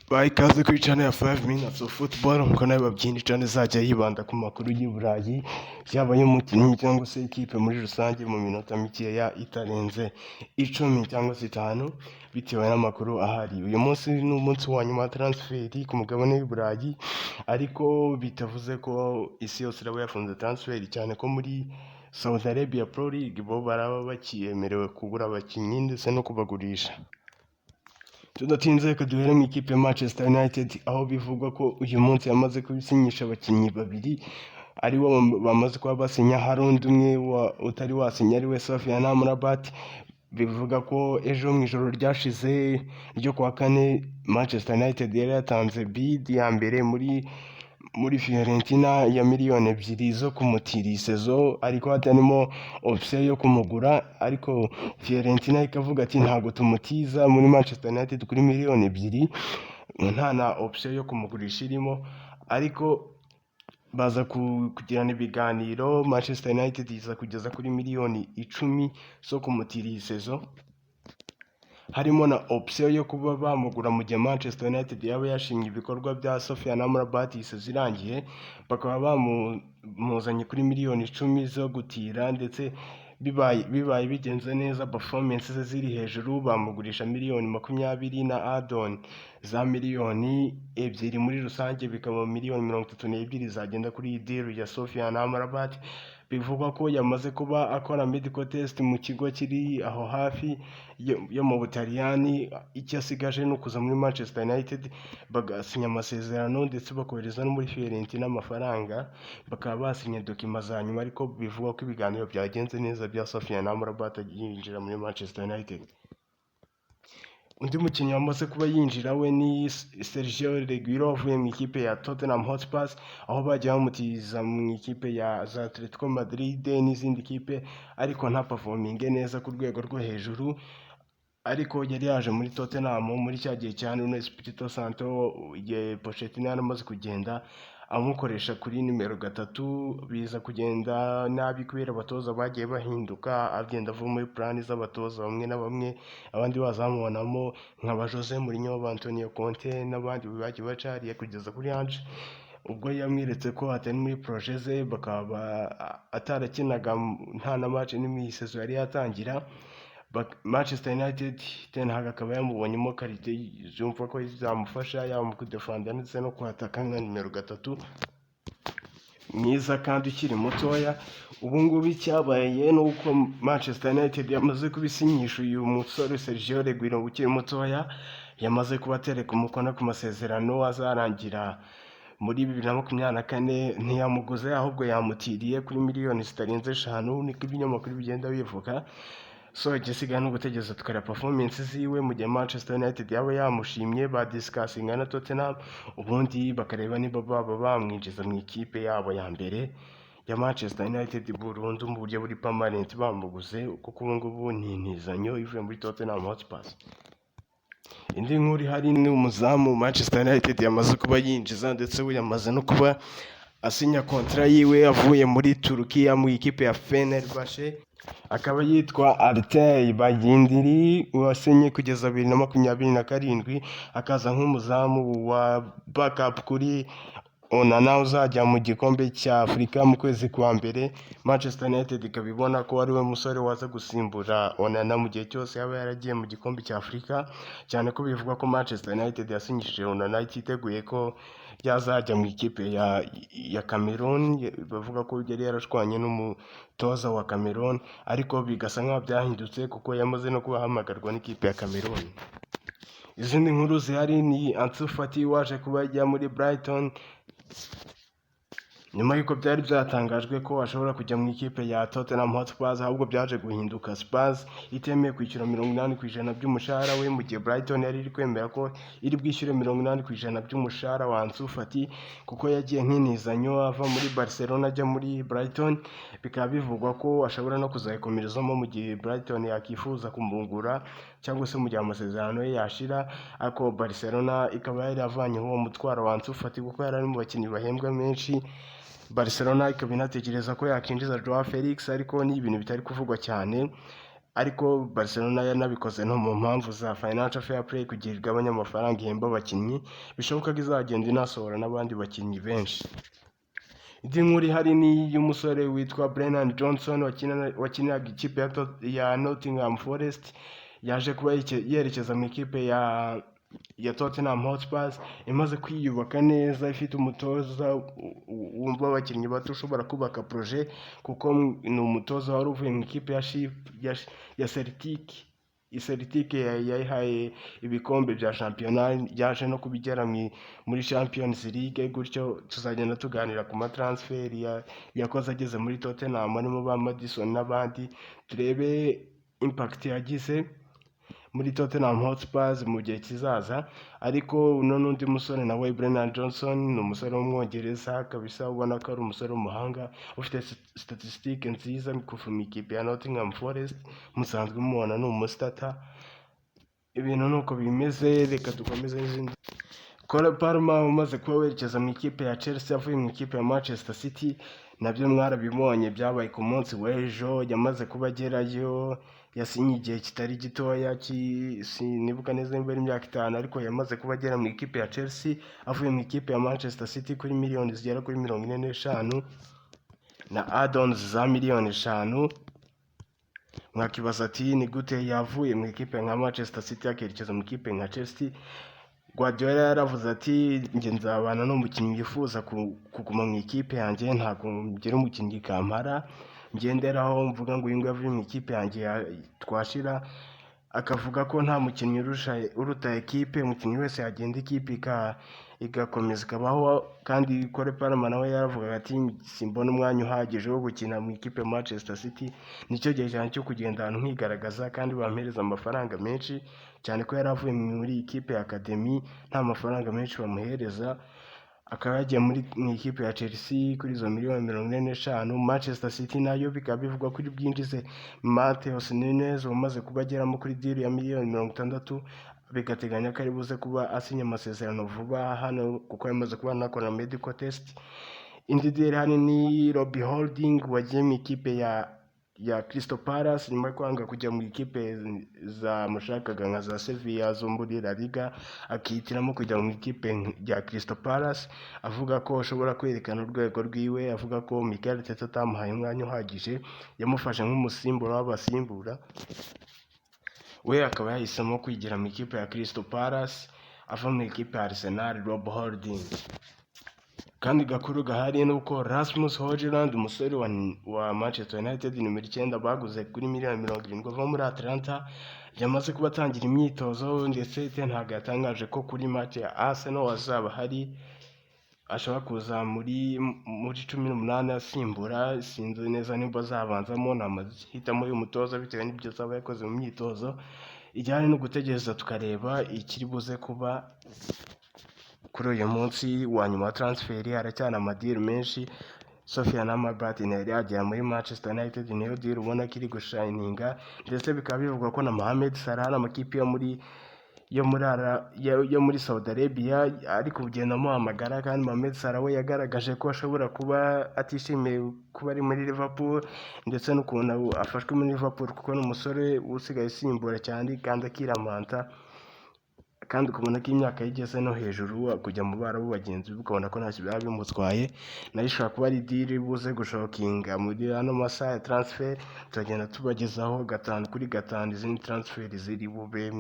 Baha ikaze kuri channel ya 5 minutes of football, nk'uko nawe babyina channel izajya yibanda ku makuru y'i Burayi, yaba y'umukinnyi cyangwa se ikipe muri rusange mu minota mikeya itarenze 10 cyangwa se 5 bitewe n'amakuru ahari. Uyu munsi ni umunsi wa nyuma wa transfer ku mugabane w'i Burayi, ariko bitavuze ko isi yose iraba yafunze transfer, cyane ko muri Saudi Arabia Pro League bo baraba bakiyemerewe kugura abakinnyi ndetse no kubagurisha. Tudatinze reka duhere mu ikipe ya Manchester United, aho bivugwa ko uyu munsi yamaze kubisinyisha abakinnyi babiri aribo bamaze kuba basinya. Hari undi umwe utari wasinya ari we Sofiane Amrabat. Bivuga ko ejo mu ijoro ryashize ryo kuwa kane Manchester United yari yatanze bid ya mbere muri Fiorentina ya miliyoni 2 zo kumutira isezo, ariko hatanimo option yo kumugura, ariko Fiorentina ikavuga ati ntago tumutiza muri Manchester United kuri miliyoni 2, nta na option yo kumugurisha irimo. Ariko baza kugirana ibiganiro, Manchester United iza kugeza kuri miliyoni 10 zo kumutira isezo, harimo na option yo kuba bamugura mu gihe Manchester United yaba yashimye ibikorwa bya Sofiane Amrabat zirangiye, bakaba bamuzanye kuri miliyoni 10 zo gutira, ndetse bibaye bigenze neza, performance ze ziri hejuru, bamugurisha miliyoni 20 na add-on za miliyoni 2 muri rusange, bikaba miliyoni 32 zagenda kuri iyi deal ya Sofiane Amrabat. Bivugwa ko yamaze kuba akora medical test mu kigo kiri aho hafi yo mu Butaliyani. Icyo asigaje ni ukuza muri Manchester United bagasinya amasezerano, ndetse bakohereza no muri Fiorentina amafaranga, bakaba basinya dokima za nyuma. Ariko bivugwa ko ibiganiro byagenze neza bya Sofiane Amrabat yinjira muri Manchester United. Undi mukinnyi wamaze kuba yinjira we ni Sergio Reguilon uvuye mu ikipe ya Tottenham Hotspur, aho bagiye bamutiza mu ikipe ya Atletico Madrid n'izindi kipe, ariko nta performing neza ku rwego rwo hejuru. Ariko yari yaje muri Tottenham muri cya gihe cya Nuno Espirito Santo, igihe Pochettino yaramaze kugenda amukoresha kuri nimero 3, biza kugenda nabi kubera abatoza bagiye bahinduka, agenda avuye muri plan z'abatoza bamwe na bamwe, abandi bazamubonamo nk'aba Jose Mourinho, Antonio Conte n'abandi bagiye bacariye kugeza kuri Ange, ubwo yamwiretse ko atari muri projet ze, bakaba atarakinaga nta na match n'imwe season yari yatangira. Manchester United Ten Hag akaba yamubonyemo karite yumva ko izamufasha yaba mu kudefanda ndetse no kwataka nka nimero 3 mwiza kandi ukiri mutoya. Ubu ngubu icyabaye ni uko Manchester United yamaze kubisinyisha uyu musore Sergio Reguilon ukiri mutoya, yamaze kubatereka umukono ku masezerano azarangira muri 2024. Ntiyamuguze ahubwo yamutiriye kuri miliyoni zitarenze 5, niko ibinyamakuru bigenda bivuga. So igisigaye no gutegereza tukareba performance ziwe mu gihe Manchester United yaba yamushimye, badiscussing na Tottenham, ubundi bakareba niba baba bamwinjiza mu ikipe yabo ya mbere ya Manchester United burundu mu buryo buri permanent bamuguze, kuko ubu ngubu ni intizanyo ivuye muri Tottenham Hotspur. Indi nkuru ihari ni umuzamu Manchester United yamaze kuba yinjiza, ndetse we yamaze no kuba asinya kontra yiwe avuye muri Turukiya mu ikipe ya Fenerbahce, akaba yitwa Altay Bayindiri, wasinye kugeza 2027, akaza nk'umuzamu wa backup kuri Onana uzajya mu gikombe cya Afurika mu kwezi kwa mbere. Manchester United ikabibona ko ari we musore waza gusimbura Onana mu gihe cyose yaba yaragiye mu gikombe cya Afurika, cyane ko bivugwa ko Manchester United yasinyishije Onana ititeguye ko yazajya mu ikipe ya Cameroon. Bavuga ko yari yarashwanye n'umutoza wa Cameroon, ariko bigasa nk'aho byahindutse kuko yamaze no kubahamagarwa n'ikipe ya Cameroon. Izindi nkuru zihari ni Ansu Fati waje kuba ajya muri Brighton nyuma y'uko byari byatangajwe ko ashobora kujya mu ikipe ya Tottenham Hotspur, ahubwo byaje guhinduka Spurs itemeye kwishyura 80% by'umushahara we, mu gihe Brighton yari iri kwemera ko iri bwishyure 80% by'umushahara wa Ansu Fati, kuko yagiye nk'intizanyo ava muri Barcelona ajya muri Brighton. Bikaba bivugwa ko ashobora no kuzayikomerezamo mu gihe Brighton yakifuza kumugura, cyangwa se mu gihe amasezerano ye yashira. Ariko Barcelona ikaba yari avanye uwo mutwaro wa Ansu Fati, kuko yari ari mu bakinnyi bahembwa menshi. Barcelona ikaba inatekereza ko yakinjiza Joao Felix, ariko ni ibintu bitari kuvugwa cyane. ariko Barcelona yanabikoze no mu mpamvu za financial fair play kugira igabanya amafaranga ihemba abakinnyi, bishoboka ko izagenda inasohora n'abandi bakinnyi benshi. Indi nkuru ihari ni y'umusore witwa Brennan Johnson wakiniraga ikipe ya Nottingham Forest, yaje kuba yerekeza mu ikipe ya Tottenham Hotspur, imaze kwiyubaka neza, ifite umutoza wumva abakinnyi bato ushobora kubaka projet, kuko ni umutoza wari uvuye mu ikipe ya Celtic yayihaye ibikombe bya shampiyona, yaje no kubigera muri Champions League. Gutyo tuzagenda tuganira ku matransfer yakoze ageze muri Tottenham, harimo ba Maddison n'abandi, turebe impact yagize muri Tottenham Hotspur mu gihe kizaza. Ariko n'undi musore nawe Brennan Johnson ni umusore w'umwongereza kabisa, ubona ko ari umusore w'umuhanga ufite statistique nziza kuva mu ikipe ya Nottingham Forest, musanzwe mubona ni umusitata. Ibintu nuko bimeze, reka dukomeze n'izindi. Cole Palmer umaze kuba werekeza mu ikipe ya Chelsea avuye mu ikipe ya Manchester City, nabyo mwarabibonye byabaye ku munsi w'ejo, yamaze kuba agerayo, yasinye igihe kitari gitoya, sinibuka neza niba ari imyaka 5, ariko yamaze kuba agera mu ikipe ya Chelsea avuye mu ikipe ya Manchester City kuri miliyoni zigera kuri 45 na add-ons za miliyoni 5. Mwakibaza ati ni gute yavuye mu ikipe nka Manchester City akerekeza mu ikipe nka Chelsea? Guardiola yaravuze ati njye nzabana n'umukinnyi yifuza kuguma mu ikipe yanjye, ntabwo ngira umukinnyi kampara ngenderaho mvuga ngo uyu nguyu avuye mu ikipe yanjye twashira. Akavuga ko nta mukinnyi uruta ekipe, umukinnyi wese yagenda ikipe igakomeza ikabaho. Kandi Cole Palmer nawe yaravugaga ati simbona umwanya uhagije wo gukina mu ikipe ya Manchester City, nicyo gihe cyane cyo kugenda ahantu nkigaragaza kandi bampereza amafaranga menshi, cyane ko yari avuye muri ikipe ya Academy nta mafaranga menshi bamuhereza. Akaba yagiye mu ikipe ya Chelsea kuri izo miliyoni 45. Manchester City nayo bikaba bivugwa kuri bwinjize Matheus Nunes umaze kuba ageramo kuri deal ya miliyoni 60, bigateganya ko ari buze kuba asinya amasezerano vuba hano kuko yamaze kuba anakora medical test. Indi deal hano ni Robbie Holding wagiye mu ikipe ya Crystal Palace nyuma yo kwanga kujya mu ikipe zamushakaga nka za Sevilla zo muri La Liga, akihitiramo kujya mu ikipe ya Crystal Palace, avuga ko ashobora kwerekana urwego rwiwe, avuga ko Mikel Arteta atamuhaye umwanya uhagije, yamufashe nk'umusimbura w'abasimbura. We akaba yahisemo kwigira mu ikipe ya Crystal Palace ava mu ikipe ya Arsenal. Rob Holding. Kandi gakuru gahari nuko Rasmus Hojlund umusore wa Manchester United nimero 9 baguze kuri miliyoni 70 ava muri Atlanta, yamaze kuba atangira imyitozo, ndetse Ten Hag yatangaje ko kuri match ya Arsenal azaba hari, ashobora kuza muri 18 asimbura. Sinzi neza niba azabanzamo, namahitamo y'umutoza bitewe n'ibyo azaba yakoze mu myitozo. Ijyanye no gutegereza tukareba ikiri buze kuba kuri uyu munsi wa nyuma wa transfer. Haracyana amadiri menshi. Sofiane Amrabat yari yagera muri Manchester United, niyo deal ubona kiri gushininga, ndetse bikaba bivugwa ko na Mohamed Salah n'amakipe yo muri Saudi Arabia ari kugenda amuhamagara. Kandi Mohamed Salah we yagaragaje ko ashobora kuba atishimiye kuba ari muri Liverpool, ndetse n'ukuntu afashwe muri Liverpool kuko ni umusore usigaye usimbura cyane kandi akiramanta, kandi ukabona ko imyaka yigeze no hejuru, kujya mu barabu bagenzi ukabona ko ntacyo biba bimutwaye. Nayo ishobora kuba ari deal buze gushokinga muri ano masaha ya transfer. Turagenda tubagezaho 5 kuri 5 izindi transfer ziri bube.